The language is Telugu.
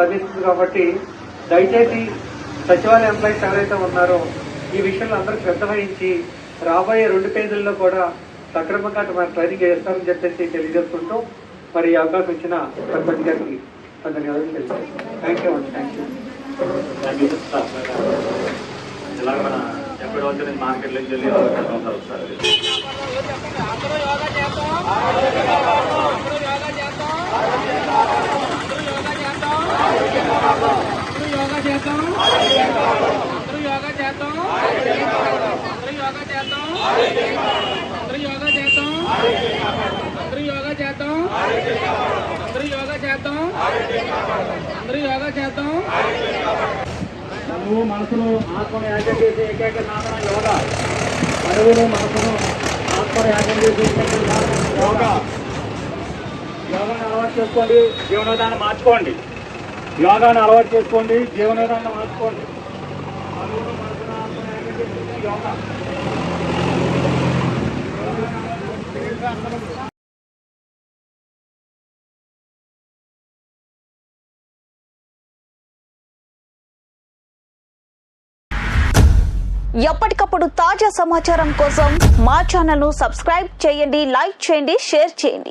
లభిస్తుంది కాబట్టి దయచేసి సచివాలయ ఎంప్లాయీస్ ఎవరైతే ఉన్నారో ఈ విషయంలో అందరూ శ్రద్ధ వహించి రాబోయే 2 పేజీల్లో కూడా సక్రమంగా ట్రైనింగ్ చేస్తారని చెప్పేసి తెలియజేసుకుంటూ మరి ఈ అవకాశం ఇచ్చిన సర్పంచ్ గారికి ధన్యవాదాలు తెలుసు. థ్యాంక్ యూ అండి. Thank you. మార్కెట్లోకి వెళ్ళి మనము మనసును ఆత్మను యాగం చేసి ఏకైక నామన యోగా. మనవును మనసును ఆత్మను యాగం చేసి యోగా. యోగాను అలవాటు చేసుకోండి, జీవనోదాన్ని మార్చుకోండి. యోగాను అలవాటు చేసుకోండి, జీవనోదాన్ని మార్చుకోండి. మనవును మనసును ఆత్మను యాగం చేసి యోగా. ఎప్పటికప్పుడు తాజా సమాచారం కోసం మా ఛానల్ ను సబ్స్క్రైబ్ చేయండి, లైక్ చేయండి, షేర్ చేయండి.